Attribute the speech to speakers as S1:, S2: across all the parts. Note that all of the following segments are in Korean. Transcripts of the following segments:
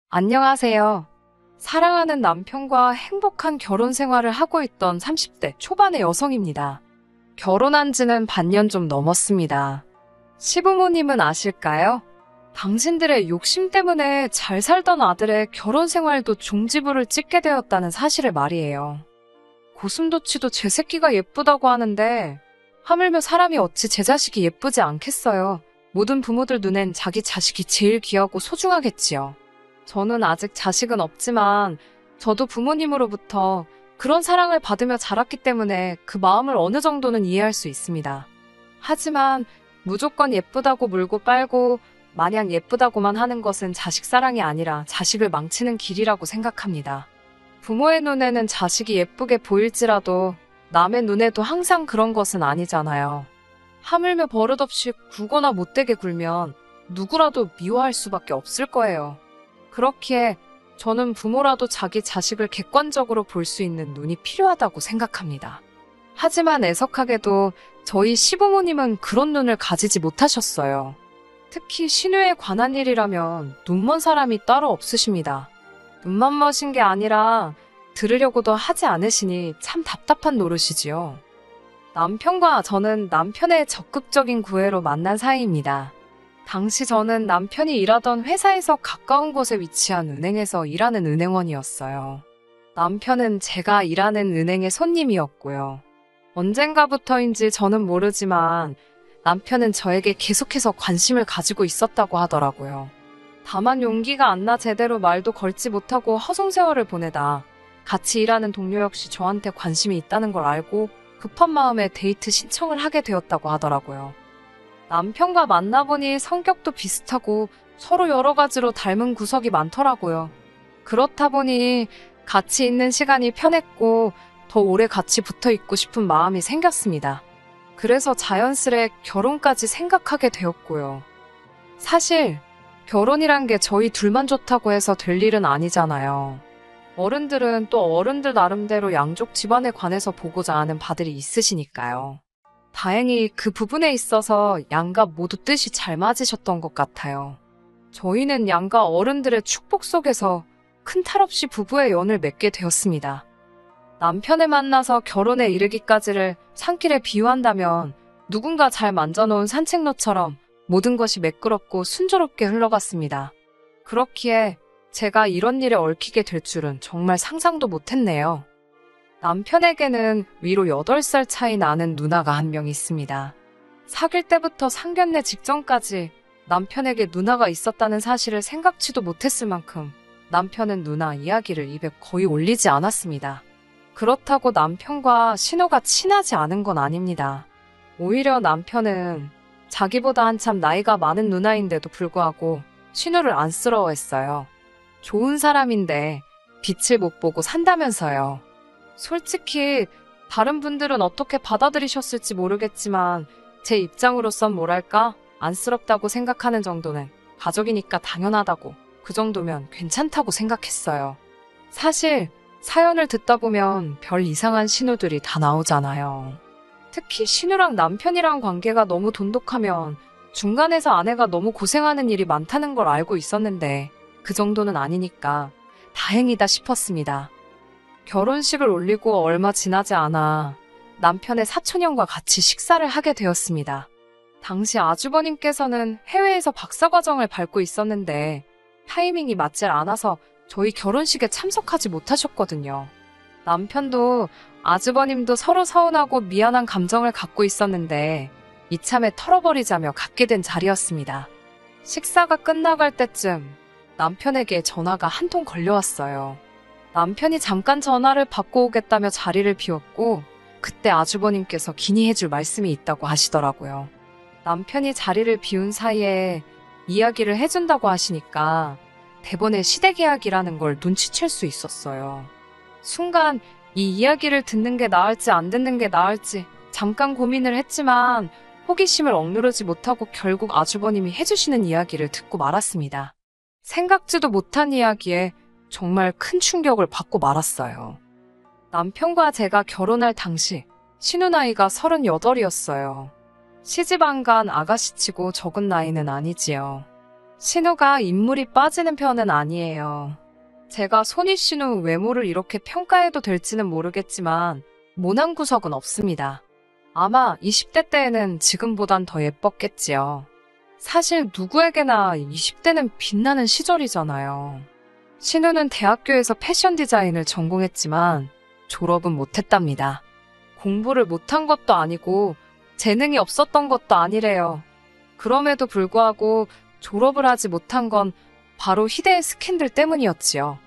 S1: 안녕하세요. 사랑하는 남편과 행복한 결혼 생활을 하고 있던 30대 초반의 여성입니다. 결혼한 지는 반년 좀 넘었습니다. 시부모님은 아실까요? 당신들의 욕심 때문에 잘 살던 아들의 결혼 생활도 종지부를 찍게 되었다는 사실을 말이에요. 고슴도치도 제 새끼가 예쁘다고 하는데 하물며 사람이 어찌 제 자식이 예쁘지 않겠어요. 모든 부모들 눈엔 자기 자식이 제일 귀하고 소중하겠지요. 저는 아직 자식은 없지만 저도 부모님으로부터 그런 사랑을 받으며 자랐기 때문에 그 마음을 어느 정도는 이해할 수 있습니다. 하지만 무조건 예쁘다고 물고 빨고 마냥 예쁘다고만 하는 것은 자식 사랑이 아니라 자식을 망치는 길이라고 생각합니다. 부모의 눈에는 자식이 예쁘게 보일지라도 남의 눈에도 항상 그런 것은 아니잖아요. 하물며 버릇없이 굴거나 못되게 굴면 누구라도 미워할 수밖에 없을 거예요. 그렇기에 저는 부모라도 자기 자식을 객관적으로 볼 수 있는 눈이 필요하다고 생각합니다. 하지만 애석하게도 저희 시부모님은 그런 눈을 가지지 못하셨어요. 특히 신우에 관한 일이라면 눈먼 사람이 따로 없으십니다. 눈만 머신 게 아니라 들으려고도 하지 않으시니 참 답답한 노릇이지요. 남편과 저는 남편의 적극적인 구애로 만난 사이입니다. 당시 저는 남편이 일하던 회사에서 가까운 곳에 위치한 은행에서 일하는 은행원이었어요. 남편은 제가 일하는 은행의 손님이었고요. 언젠가부터인지 저는 모르지만 남편은 저에게 계속해서 관심을 가지고 있었다고 하더라고요. 다만 용기가 안 나 제대로 말도 걸지 못하고 허송세월을 보내다 같이 일하는 동료 역시 저한테 관심이 있다는 걸 알고 급한 마음에 데이트 신청을 하게 되었다고 하더라고요. 남편과 만나보니 성격도 비슷하고 서로 여러 가지로 닮은 구석이 많더라고요. 그렇다 보니 같이 있는 시간이 편했고 더 오래 같이 붙어 있고 싶은 마음이 생겼습니다. 그래서 자연스레 결혼까지 생각하게 되었고요. 사실 결혼이란 게 저희 둘만 좋다고 해서 될 일은 아니잖아요. 어른들은 또 어른들 나름대로 양쪽 집안에 관해서 보고자 하는 바들이 있으시니까요. 다행히 그 부분에 있어서 양가 모두 뜻이 잘 맞으셨던 것 같아요. 저희는 양가 어른들의 축복 속에서 큰 탈 없이 부부의 연을 맺게 되었습니다. 남편을 만나서 결혼에 이르기까지를 산길에 비유한다면 누군가 잘 만져놓은 산책로처럼 모든 것이 매끄럽고 순조롭게 흘러갔습니다. 그렇기에 제가 이런 일에 얽히게 될 줄은 정말 상상도 못했네요. 남편에게는 위로 8살 차이 나는 누나가 한 명 있습니다. 사귈 때부터 상견례 직전까지 남편에게 누나가 있었다는 사실을 생각지도 못했을 만큼 남편은 누나 이야기를 입에 거의 올리지 않았습니다. 그렇다고 남편과 신우가 친하지 않은 건 아닙니다. 오히려 남편은 자기보다 한참 나이가 많은 누나인데도 불구하고 신우를 안쓰러워했어요. 좋은 사람인데 빛을 못 보고 산다면서요. 솔직히 다른 분들은 어떻게 받아들이셨을지 모르겠지만 제 입장으로선 뭐랄까 안쓰럽다고 생각하는 정도는 가족이니까 당연하다고 그 정도면 괜찮다고 생각했어요. 사실 사연을 듣다 보면 별 이상한 신호들이 다 나오잖아요. 특히 신우랑 남편이랑 관계가 너무 돈독하면 중간에서 아내가 너무 고생하는 일이 많다는 걸 알고 있었는데 그 정도는 아니니까 다행이다 싶었습니다. 결혼식을 올리고 얼마 지나지 않아 남편의 사촌형과 같이 식사를 하게 되었습니다. 당시 아주버님께서는 해외에서 박사과정을 밟고 있었는데 타이밍이 맞질 않아서 저희 결혼식에 참석하지 못하셨거든요. 남편도 아주버님도 서로 서운하고 미안한 감정을 갖고 있었는데 이참에 털어버리자며 갖게 된 자리였습니다. 식사가 끝나갈 때쯤 남편에게 전화가 한 통 걸려왔어요. 남편이 잠깐 전화를 받고 오겠다며 자리를 비웠고 그때 아주버님께서 기니해줄 말씀이 있다고 하시더라고요. 남편이 자리를 비운 사이에 이야기를 해준다고 하시니까 대본에 시댁이야기라는 걸 눈치챌 수 있었어요. 순간 이 이야기를 듣는 게 나을지 안 듣는 게 나을지 잠깐 고민을 했지만 호기심을 억누르지 못하고 결국 아주버님이 해주시는 이야기를 듣고 말았습니다. 생각지도 못한 이야기에 정말 큰 충격을 받고 말았어요. 남편과 제가 결혼할 당시 신우 나이가 38이었어요. 시집 안 간 아가씨치고 적은 나이는 아니지요. 신우가 인물이 빠지는 편은 아니에요. 제가 손희신우 외모를 이렇게 평가해도 될지는 모르겠지만 모난 구석은 없습니다. 아마 20대 때에는 지금보단 더 예뻤겠지요. 사실 누구에게나 20대는 빛나는 시절이잖아요. 신우는 대학교에서 패션 디자인을 전공했지만 졸업은 못했답니다. 공부를 못한 것도 아니고 재능이 없었던 것도 아니래요. 그럼에도 불구하고 졸업을 하지 못한 건 바로 희대의 스캔들 때문이었지요.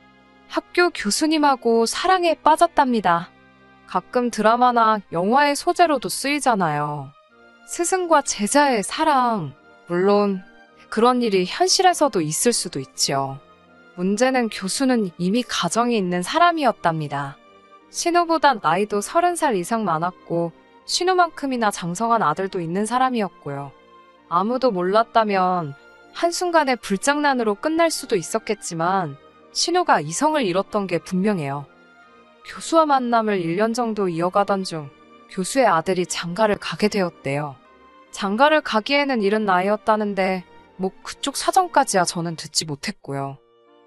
S1: 학교 교수님하고 사랑에 빠졌답니다. 가끔 드라마나 영화의 소재로도 쓰이잖아요. 스승과 제자의 사랑. 물론 그런 일이 현실에서도 있을 수도 있지요. 문제는 교수는 이미 가정이 있는 사람이었답니다. 신우보다 나이도 30살 이상 많았고 신우만큼이나 장성한 아들도 있는 사람이었고요. 아무도 몰랐다면 한순간에 불장난으로 끝날 수도 있었겠지만 신우가 이성을 잃었던 게 분명해요. 교수와 만남을 1년 정도 이어가던 중 교수의 아들이 장가를 가게 되었대요. 장가를 가기에는 이른 나이였다는데 뭐 그쪽 사정까지야 저는 듣지 못했고요.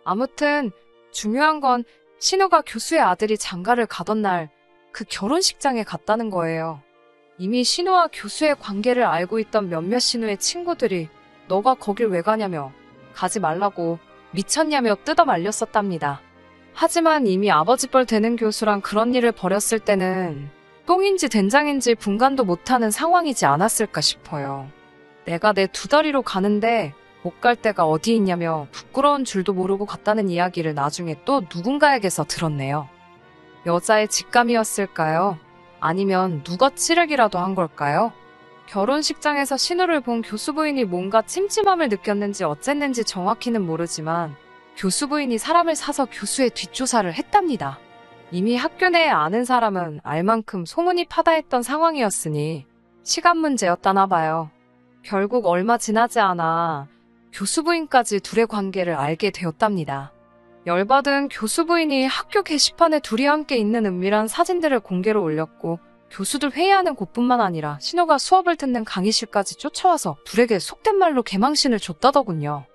S1: 아무튼 중요한 건 신우가 교수의 아들이 장가를 가던 날 그 결혼식장에 갔다는 거예요. 이미 신우와 교수의 관계를 알고 있던 몇몇 신우의 친구들이 너가 거길 왜 가냐며 가지 말라고 미쳤냐며 뜯어 말렸었답니다. 하지만 이미 아버지뻘 되는 교수랑 그런 일을 벌였을 때는 똥인지 된장인지 분간도 못하는 상황이지 않았을까 싶어요. 내가 내 두 다리로 가는데 못 갈 데가 어디 있냐며 부끄러운 줄도 모르고 갔다는 이야기를 나중에 또 누군가에게서 들었네요. 여자의 직감이었을까요? 아니면 누가 찌르기라도 한 걸까요? 결혼식장에서 신우를 본 교수 부인이 뭔가 찜찜함을 느꼈는지 어쨌는지 정확히는 모르지만 교수 부인이 사람을 사서 교수의 뒷조사를 했답니다. 이미 학교 내에 아는 사람은 알 만큼 소문이 파다했던 상황이었으니 시간 문제였다나 봐요. 결국 얼마 지나지 않아 교수 부인까지 둘의 관계를 알게 되었답니다. 열받은 교수 부인이 학교 게시판에 둘이 함께 있는 은밀한 사진들을 공개로 올렸고 교수들 회의하는 곳뿐만 아니라 신우가 수업을 듣는 강의실까지 쫓아와서 둘에게 속된 말로 개망신을 줬다더군요.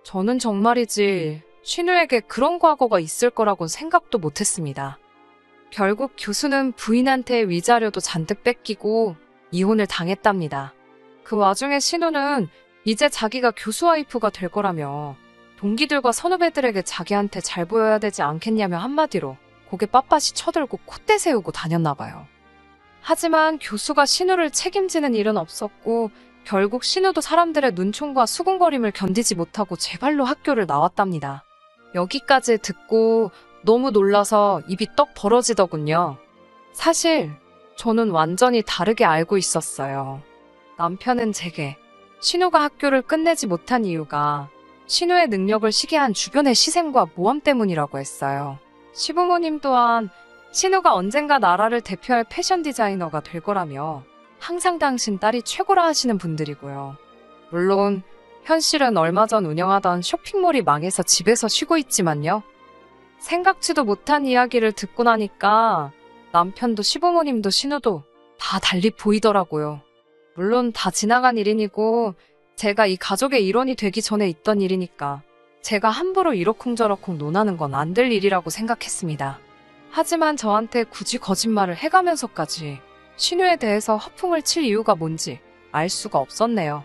S1: 저는 정말이지 신우에게 그런 과거가 있을 거라고는 생각도 못했습니다. 결국 교수는 부인한테 위자료도 잔뜩 뺏기고 이혼을 당했답니다. 그 와중에 신우는 이제 자기가 교수 와이프가 될 거라며 동기들과 선후배들에게 자기한테 잘 보여야 되지 않겠냐며 한마디로 고개 빳빳이 쳐들고 콧대 세우고 다녔나 봐요. 하지만 교수가 신우를 책임지는 일은 없었고 결국 신우도 사람들의 눈총과 수군거림을 견디지 못하고 제 발로 학교를 나왔답니다. 여기까지 듣고 너무 놀라서 입이 떡 벌어지더군요. 사실 저는 완전히 다르게 알고 있었어요. 남편은 제게 신우가 학교를 끝내지 못한 이유가 신우의 능력을 시기한 주변의 시샘과 모함 때문이라고 했어요. 시부모님 또한 신우가 언젠가 나라를 대표할 패션 디자이너가 될 거라며 항상 당신 딸이 최고라 하시는 분들이고요. 물론 현실은 얼마 전 운영하던 쇼핑몰이 망해서 집에서 쉬고 있지만요. 생각지도 못한 이야기를 듣고 나니까 남편도 시부모님도 신우도 다 달리 보이더라고요. 물론 다 지나간 일이고 제가 이 가족의 일원이 되기 전에 있던 일이니까 제가 함부로 이러쿵저러쿵 논하는 건 안 될 일이라고 생각했습니다. 하지만 저한테 굳이 거짓말을 해가면서까지 신우에 대해서 허풍을 칠 이유가 뭔지 알 수가 없었네요.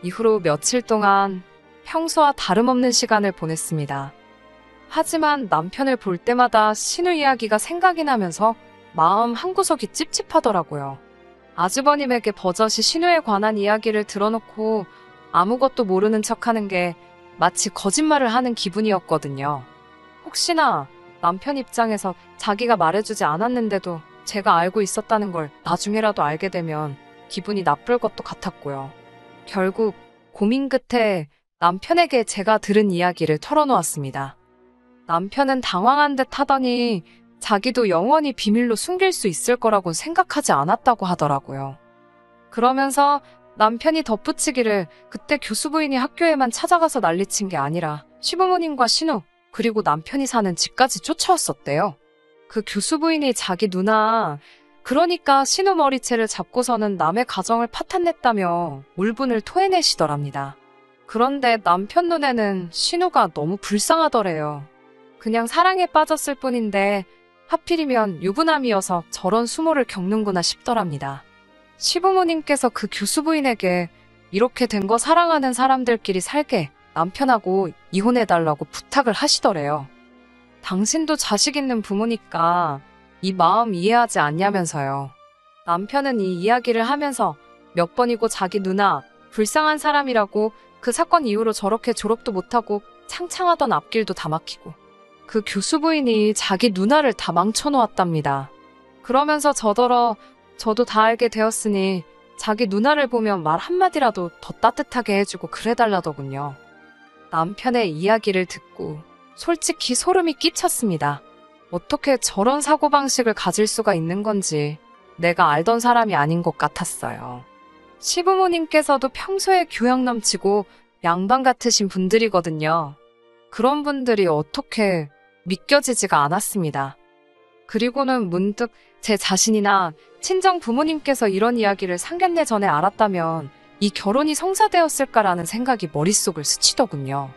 S1: 이후로 며칠 동안 평소와 다름없는 시간을 보냈습니다. 하지만 남편을 볼 때마다 신우 이야기가 생각이 나면서 마음 한구석이 찝찝하더라고요. 아주버님에게 버젓이 신우에 관한 이야기를 들어놓고 아무것도 모르는 척하는 게 마치 거짓말을 하는 기분이었거든요. 혹시나 남편 입장에서 자기가 말해주지 않았는데도 제가 알고 있었다는 걸 나중에라도 알게 되면 기분이 나쁠 것도 같았고요. 결국 고민 끝에 남편에게 제가 들은 이야기를 털어놓았습니다. 남편은 당황한 듯 하더니 자기도 영원히 비밀로 숨길 수 있을 거라고 생각하지 않았다고 하더라고요. 그러면서 남편이 덧붙이기를 그때 교수 부인이 학교에만 찾아가서 난리친 게 아니라 시부모님과 신우 그리고 남편이 사는 집까지 쫓아왔었대요. 그 교수 부인이 자기 누나 그러니까 신우 머리채를 잡고서는 남의 가정을 파탄냈다며 울분을 토해내시더랍니다. 그런데 남편 눈에는 신우가 너무 불쌍하더래요. 그냥 사랑에 빠졌을 뿐인데 하필이면 유부남이어서 저런 수모를 겪는구나 싶더랍니다. 시부모님께서 그 교수 부인에게 이렇게 된 거 사랑하는 사람들끼리 살게 남편하고 이혼해달라고 부탁을 하시더래요. 당신도 자식 있는 부모니까 이 마음 이해하지 않냐면서요. 남편은 이 이야기를 하면서 몇 번이고 자기 누나 불쌍한 사람이라고 그 사건 이후로 저렇게 졸업도 못하고 창창하던 앞길도 다 막히고 그 교수 부인이 자기 누나를 다 망쳐놓았답니다. 그러면서 저더러 저도 다 알게 되었으니 자기 누나를 보면 말 한마디라도 더 따뜻하게 해주고 그래달라더군요. 남편의 이야기를 듣고 솔직히 소름이 끼쳤습니다. 어떻게 저런 사고방식을 가질 수가 있는 건지 내가 알던 사람이 아닌 것 같았어요. 시부모님께서도 평소에 교양 넘치고 양반 같으신 분들이거든요. 그런 분들이 어떻게 믿겨지지가 않았습니다. 그리고는 문득 제 자신이나 친정 부모님께서 이런 이야기를 상견례 전에 알았다면 이 결혼이 성사되었을까라는 생각이 머릿속을 스치더군요.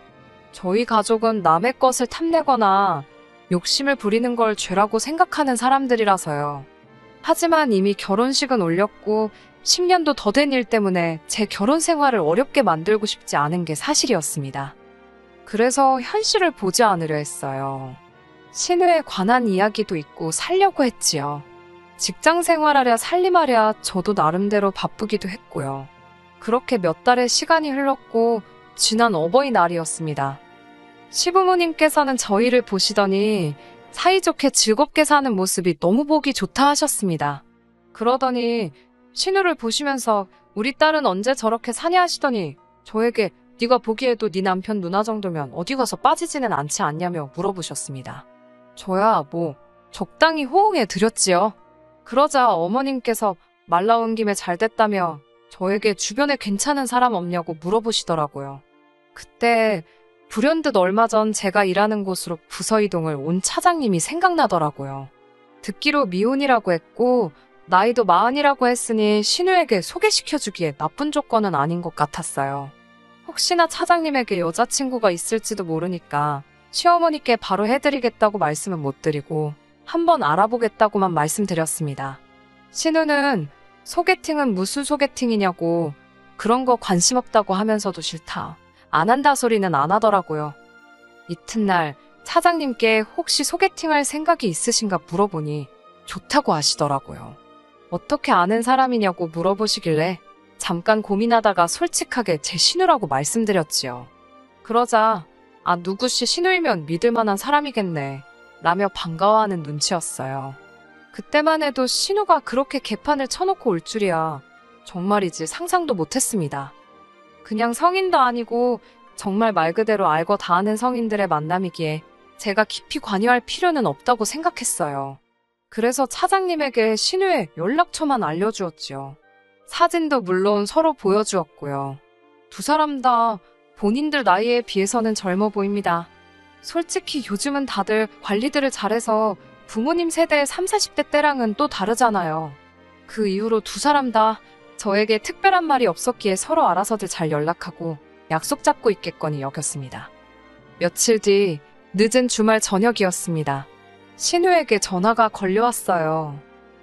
S1: 저희 가족은 남의 것을 탐내거나 욕심을 부리는 걸 죄라고 생각하는 사람들이라서요. 하지만 이미 결혼식은 올렸고 10년도 더 된 일 때문에 제 결혼 생활을 어렵게 만들고 싶지 않은 게 사실이었습니다. 그래서 현실을 보지 않으려 했어요. 신우에 관한 이야기도 있고 살려고 했지요. 직장 생활하랴 살림하랴 저도 나름대로 바쁘기도 했고요. 그렇게 몇 달의 시간이 흘렀고 지난 어버이날이었습니다. 시부모님께서는 저희를 보시더니 사이좋게 즐겁게 사는 모습이 너무 보기 좋다 하셨습니다. 그러더니 신우를 보시면서 우리 딸은 언제 저렇게 사냐 하시더니 저에게 네가 보기에도 네 남편 누나 정도면 어디 가서 빠지지는 않지 않냐며 물어보셨습니다. 저야 적당히 호응해 드렸지요. 그러자 어머님께서 말 나온 김에 잘 됐다며 저에게 주변에 괜찮은 사람 없냐고 물어보시더라고요. 그때 불현듯 얼마 전 제가 일하는 곳으로 부서 이동을 온 차장님이 생각나더라고요. 듣기로 미혼이라고 했고 나이도 40이라고 했으니 신우에게 소개시켜주기에 나쁜 조건은 아닌 것 같았어요. 혹시나 차장님에게 여자친구가 있을지도 모르니까 시어머니께 바로 해드리겠다고 말씀은 못 드리고 한번 알아보겠다고만 말씀드렸습니다. 신우는 소개팅은 무슨 소개팅이냐고 그런 거 관심 없다고 하면서도 싫다. 안 한다 소리는 안 하더라고요. 이튿날 차장님께 혹시 소개팅할 생각이 있으신가 물어보니 좋다고 하시더라고요. 어떻게 아는 사람이냐고 물어보시길래 잠깐 고민하다가 솔직하게 제 신우라고 말씀드렸지요. 그러자 누구씨 신우이면 믿을 만한 사람이겠네 라며 반가워하는 눈치였어요. 그때만 해도 신우가 그렇게 개판을 쳐놓고 올 줄이야 정말이지 상상도 못했습니다. 그냥 성인도 아니고 정말 말 그대로 알고 다 아는 성인들의 만남이기에 제가 깊이 관여할 필요는 없다고 생각했어요. 그래서 차장님에게 신우의 연락처만 알려주었지요. 사진도 물론 서로 보여주었고요. 두 사람 다 본인들 나이에 비해서는 젊어 보입니다. 솔직히 요즘은 다들 관리들을 잘해서 부모님 세대의 30, 40대 때랑은 또 다르잖아요. 그 이후로 두 사람 다 저에게 특별한 말이 없었기에 서로 알아서들 잘 연락하고 약속 잡고 있겠거니 여겼습니다. 며칠 뒤 늦은 주말 저녁이었습니다. 신우에게 전화가 걸려왔어요.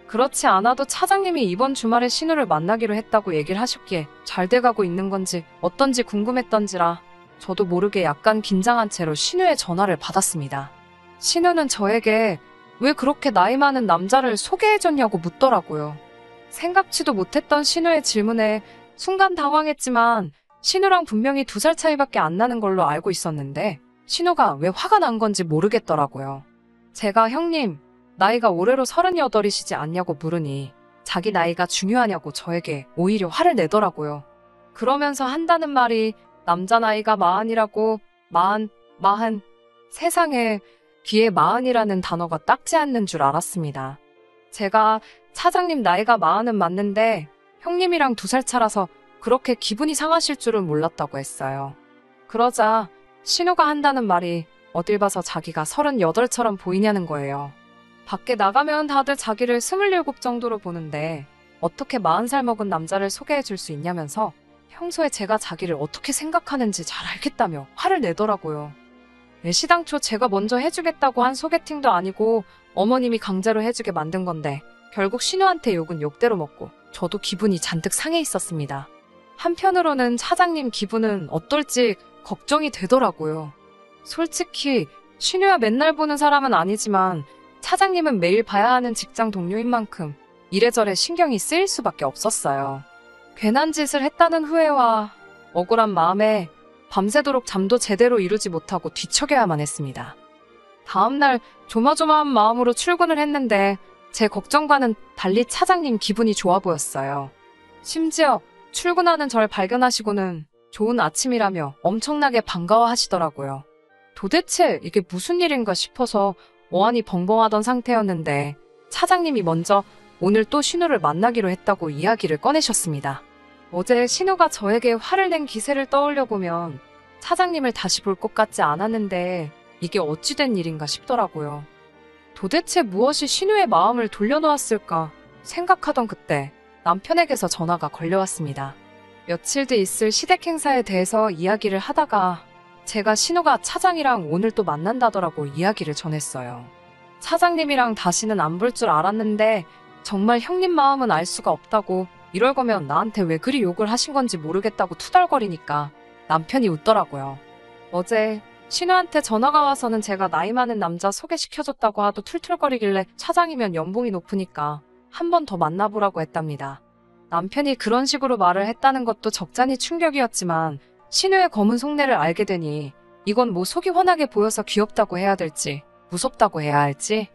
S1: 그렇지 않아도 차장님이 이번 주말에 신우를 만나기로 했다고 얘기를 하셨기에 잘 돼가고 있는 건지 어떤지 궁금했던지라 저도 모르게 약간 긴장한 채로 신우의 전화를 받았습니다. 신우는 저에게 왜 그렇게 나이 많은 남자를 소개해줬냐고 묻더라고요. 생각지도 못했던 신우의 질문에 순간 당황했지만 신우랑 분명히 2살 차이밖에 안 나는 걸로 알고 있었는데 신우가 왜 화가 난 건지 모르겠더라고요. 제가 형님 나이가 올해로 38이시지 않냐고 물으니 자기 나이가 중요하냐고 저에게 오히려 화를 내더라고요. 그러면서 한다는 말이 남자 나이가 40이라고 마흔 세상에 귀에 40이라는 단어가 닦지 않는 줄 알았습니다. 제가 차장님 나이가 40은 맞는데 형님이랑 2살 차라서 그렇게 기분이 상하실 줄은 몰랐다고 했어요. 그러자 신우가 한다는 말이 어딜 봐서 자기가 38처럼 보이냐는 거예요. 밖에 나가면 다들 자기를 27 정도로 보는데 어떻게 40살 먹은 남자를 소개해 줄 수 있냐면서 평소에 제가 자기를 어떻게 생각하는지 잘 알겠다며 화를 내더라고요. 애시당초 제가 먼저 해주겠다고 한 소개팅도 아니고 어머님이 강제로 해주게 만든 건데 결국 신우한테 욕은 욕대로 먹고 저도 기분이 잔뜩 상해 있었습니다. 한편으로는 차장님 기분은 어떨지 걱정이 되더라고요. 솔직히 신우야 맨날 보는 사람은 아니지만 차장님은 매일 봐야 하는 직장 동료인 만큼 이래저래 신경이 쓰일 수밖에 없었어요. 괜한 짓을 했다는 후회와 억울한 마음에 밤새도록 잠도 제대로 이루지 못하고 뒤척여야만 했습니다. 다음날 조마조마한 마음으로 출근을 했는데 제 걱정과는 달리 차장님 기분이 좋아 보였어요. 심지어 출근하는 절 발견하시고는 좋은 아침이라며 엄청나게 반가워하시더라고요. 도대체 이게 무슨 일인가 싶어서 어안이 벙벙하던 상태였는데 차장님이 먼저 오늘 또 신우를 만나기로 했다고 이야기를 꺼내셨습니다. 어제 신우가 저에게 화를 낸 기세를 떠올려 보면 차장님을 다시 볼 것 같지 않았는데 이게 어찌 된 일인가 싶더라고요. 도대체 무엇이 신우의 마음을 돌려놓았을까 생각하던 그때 남편에게서 전화가 걸려왔습니다. 며칠 뒤 있을 시댁 행사에 대해서 이야기를 하다가 제가 신우가 차장이랑 오늘 또 만난다더라고 이야기를 전했어요. 차장님이랑 다시는 안 볼 줄 알았는데 정말 형님 마음은 알 수가 없다고 이럴 거면 나한테 왜 그리 욕을 하신 건지 모르겠다고 투덜거리니까 남편이 웃더라고요. 어제 신우한테 전화가 와서는 제가 나이 많은 남자 소개시켜줬다고 하도 툴툴거리길래 차장이면 연봉이 높으니까 한 번 더 만나보라고 했답니다. 남편이 그런 식으로 말을 했다는 것도 적잖이 충격이었지만 신우의 검은 속내를 알게 되니 이건 뭐 속이 환하게 보여서 귀엽다고 해야 될지 무섭다고 해야 할지.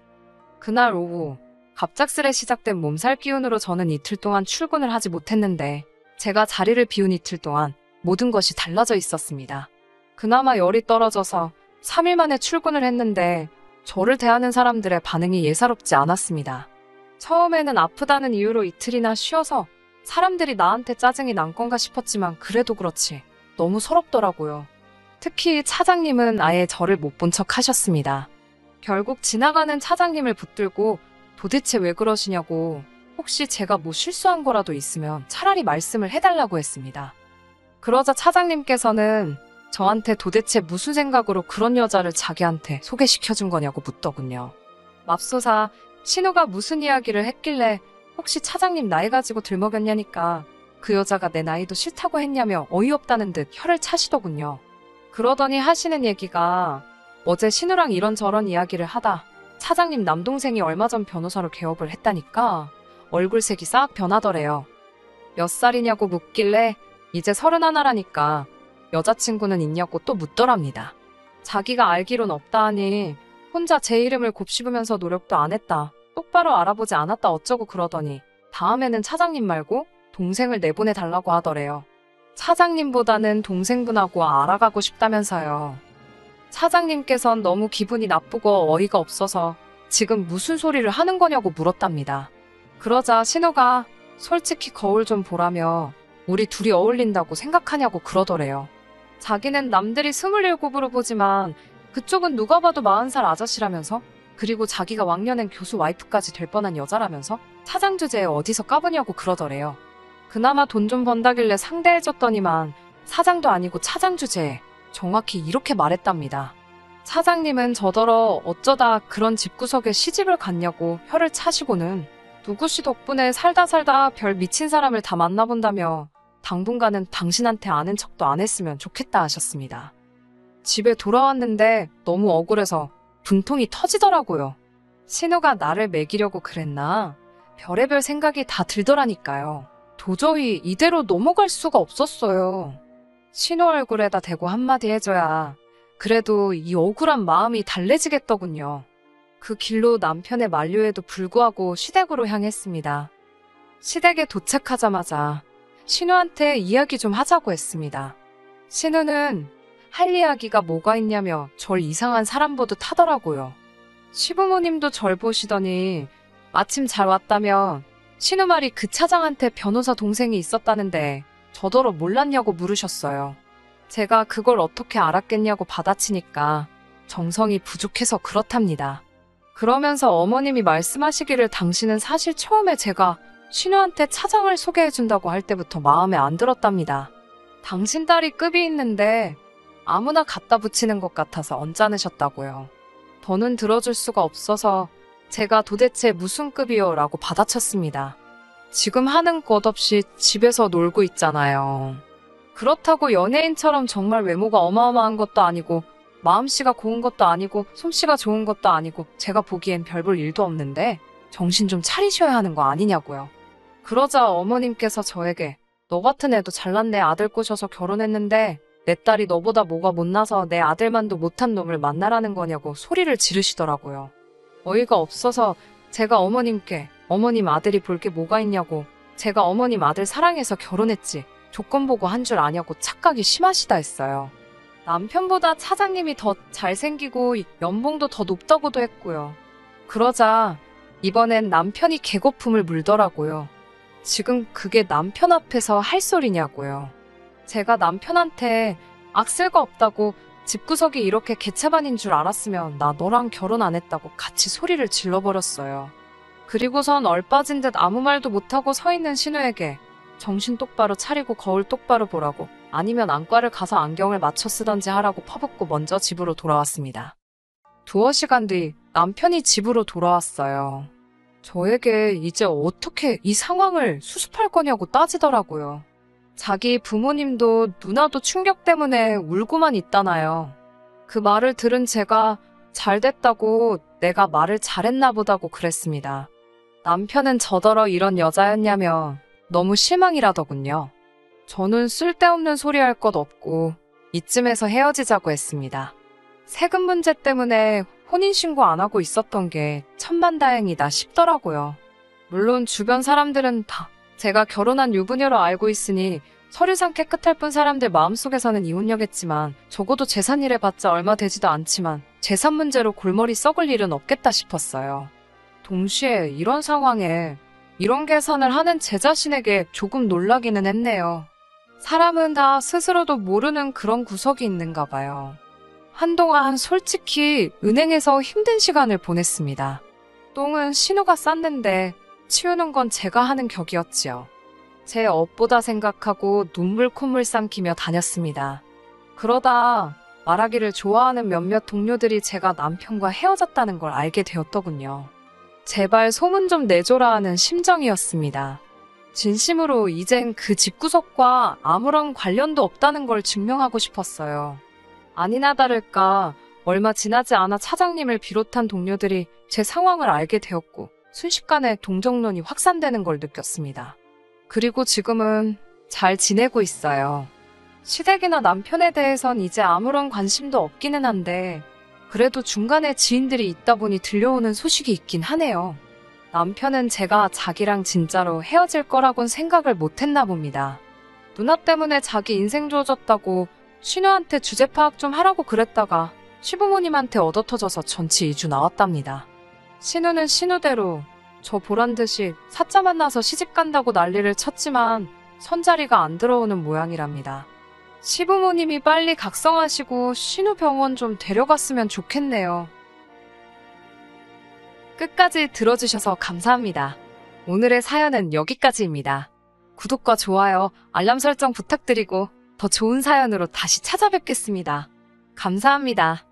S1: 그날 오후 갑작스레 시작된 몸살 기운으로 저는 이틀 동안 출근을 하지 못했는데 제가 자리를 비운 이틀 동안 모든 것이 달라져 있었습니다. 그나마 열이 떨어져서 3일 만에 출근을 했는데 저를 대하는 사람들의 반응이 예사롭지 않았습니다. 처음에는 아프다는 이유로 이틀이나 쉬어서 사람들이 나한테 짜증이 난 건가 싶었지만 그래도 그렇지 너무 서럽더라고요. 특히 차장님은 아예 저를 못 본 척 하셨습니다. 결국 지나가는 차장님을 붙들고 도대체 왜 그러시냐고 혹시 제가 뭐 실수한 거라도 있으면 차라리 말씀을 해달라고 했습니다. 그러자 차장님께서는 저한테 도대체 무슨 생각으로 그런 여자를 자기한테 소개시켜준 거냐고 묻더군요. 맙소사 신우가 무슨 이야기를 했길래 혹시 차장님 나이 가지고 들먹였냐니까 그 여자가 내 나이도 싫다고 했냐며 어이없다는 듯 혀를 차시더군요. 그러더니 하시는 얘기가 어제 신우랑 이런저런 이야기를 하다 차장님 남동생이 얼마 전 변호사로 개업을 했다니까 얼굴색이 싹 변하더래요. 몇 살이냐고 묻길래 이제 31라니까 여자친구는 있냐고 또 묻더랍니다. 자기가 알기론 없다 하니 혼자 제 이름을 곱씹으면서 노력도 안 했다. 똑바로 알아보지 않았다 어쩌고 그러더니 다음에는 차장님 말고 동생을 내보내달라고 하더래요. 차장님보다는 동생분하고 알아가고 싶다면서요. 차장님께선 너무 기분이 나쁘고 어이가 없어서 지금 무슨 소리를 하는 거냐고 물었답니다. 그러자 신우가 솔직히 거울 좀 보라며 우리 둘이 어울린다고 생각하냐고 그러더래요. 자기는 남들이 27으로 보지만 그쪽은 누가 봐도 40살 아저씨라면서 그리고 자기가 왕년엔 교수 와이프까지 될 뻔한 여자라면서 차장 주제에 어디서 까부냐고 그러더래요. 그나마 돈 좀 번다길래 상대해줬더니만 사장도 아니고 차장 주제에 정확히 이렇게 말했답니다. 차장님은 저더러 어쩌다 그런 집구석에 시집을 갔냐고 혀를 차시고는 누구씨 덕분에 살다 별 미친 사람을 다 만나본다며 당분간은 당신한테 아는 척도 안 했으면 좋겠다 하셨습니다. 집에 돌아왔는데 너무 억울해서 분통이 터지더라고요. 신우가 나를 먹이려고 그랬나? 별의별 생각이 다 들더라니까요. 도저히 이대로 넘어갈 수가 없었어요. 신우 얼굴에다 대고 한마디 해줘야 그래도 이 억울한 마음이 달래지겠더군요. 그 길로 남편의 만류에도 불구하고 시댁으로 향했습니다. 시댁에 도착하자마자 신우한테 이야기 좀 하자고 했습니다. 신우는 할 이야기가 뭐가 있냐며 절 이상한 사람 보듯 하더라고요. 시부모님도 절 보시더니 마침 잘 왔다면 신우 말이 그 차장한테 변호사 동생이 있었다는데 저더러 몰랐냐고 물으셨어요. 제가 그걸 어떻게 알았겠냐고 받아치니까 정성이 부족해서 그렇답니다. 그러면서 어머님이 말씀하시기를 당신은 사실 처음에 제가 신우한테 차장을 소개해준다고 할 때부터 마음에 안 들었답니다. 당신 딸이 급이 있는데 아무나 갖다 붙이는 것 같아서 언짢으셨다고요. 더는 들어줄 수가 없어서 제가 도대체 무슨 급이요? 라고 받아쳤습니다. 지금 하는 것 없이 집에서 놀고 있잖아요. 그렇다고 연예인처럼 정말 외모가 어마어마한 것도 아니고 마음씨가 고운 것도 아니고 솜씨가 좋은 것도 아니고 제가 보기엔 별 볼 일도 없는데 정신 좀 차리셔야 하는 거 아니냐고요. 그러자 어머님께서 저에게 너 같은 애도 잘난 내 아들 꼬셔서 결혼했는데 내 딸이 너보다 뭐가 못나서 내 아들만도 못한 놈을 만나라는 거냐고 소리를 지르시더라고요. 어이가 없어서 제가 어머님께 어머님 아들이 볼 게 뭐가 있냐고 제가 어머님 아들 사랑해서 결혼했지 조건 보고 한 줄 아냐고 착각이 심하시다 했어요. 남편보다 차장님이 더 잘생기고 연봉도 더 높다고도 했고요. 그러자 이번엔 남편이 개거품을 물더라고요. 지금 그게 남편 앞에서 할 소리냐고요. 제가 남편한테 악쓸 거 없다고 집구석이 이렇게 개차반인 줄 알았으면 나 너랑 결혼 안 했다고 같이 소리를 질러버렸어요. 그리고선 얼빠진 듯 아무 말도 못하고 서 있는 신우에게 정신 똑바로 차리고 거울 똑바로 보라고 아니면 안과를 가서 안경을 맞춰 쓰던지 하라고 퍼붓고 먼저 집으로 돌아왔습니다. 두어 시간 뒤 남편이 집으로 돌아왔어요. 저에게 이제 어떻게 이 상황을 수습할 거냐고 따지더라고요. 자기 부모님도 누나도 충격 때문에 울고만 있다나요. 그 말을 들은 제가 잘 됐다고 내가 말을 잘했나 보다고 그랬습니다. 남편은 저더러 이런 여자였냐며 너무 실망이라더군요. 저는 쓸데없는 소리 할 것 없고 이쯤에서 헤어지자고 했습니다. 세금 문제 때문에 혼인신고 안 하고 있었던 게 천만다행이다 싶더라고요. 물론 주변 사람들은 다 제가 결혼한 유부녀로 알고 있으니 서류상 깨끗할 뿐 사람들 마음속에서는 이혼녀겠지만 적어도 재산일 해봤자 얼마 되지도 않지만 재산 문제로 골머리 썩을 일은 없겠다 싶었어요. 동시에 이런 상황에 이런 계산을 하는 제 자신에게 조금 놀라기는 했네요. 사람은 다 스스로도 모르는 그런 구석이 있는가 봐요. 한동안 솔직히 은행에서 힘든 시간을 보냈습니다. 똥은 신우가 쌌는데 치우는 건 제가 하는 격이었지요. 제 업보다 생각하고 눈물 콧물 삼키며 다녔습니다. 그러다 말하기를 좋아하는 몇몇 동료들이 제가 남편과 헤어졌다는 걸 알게 되었더군요. 제발 소문 좀 내줘라 하는 심정이었습니다. 진심으로 이젠 그 집구석과 아무런 관련도 없다는 걸 증명하고 싶었어요. 아니나 다를까 얼마 지나지 않아 차장님을 비롯한 동료들이 제 상황을 알게 되었고 순식간에 동정론이 확산되는 걸 느꼈습니다. 그리고 지금은 잘 지내고 있어요. 시댁이나 남편에 대해선 이제 아무런 관심도 없기는 한데 그래도 중간에 지인들이 있다 보니 들려오는 소식이 있긴 하네요. 남편은 제가 자기랑 진짜로 헤어질 거라곤 생각을 못했나 봅니다. 누나 때문에 자기 인생 좋아졌다고 신우한테 주제 파악 좀 하라고 그랬다가 시부모님한테 얻어터져서 전치 2주 나왔답니다. 신우는 신우대로 저 보란듯이 사짜 만나서 시집간다고 난리를 쳤지만 선자리가 안 들어오는 모양이랍니다. 시부모님이 빨리 각성하시고 신우 병원 좀 데려갔으면 좋겠네요. 끝까지 들어주셔서 감사합니다. 오늘의 사연은 여기까지입니다. 구독과 좋아요, 알람 설정 부탁드리고 더 좋은 사연으로 다시 찾아뵙겠습니다. 감사합니다.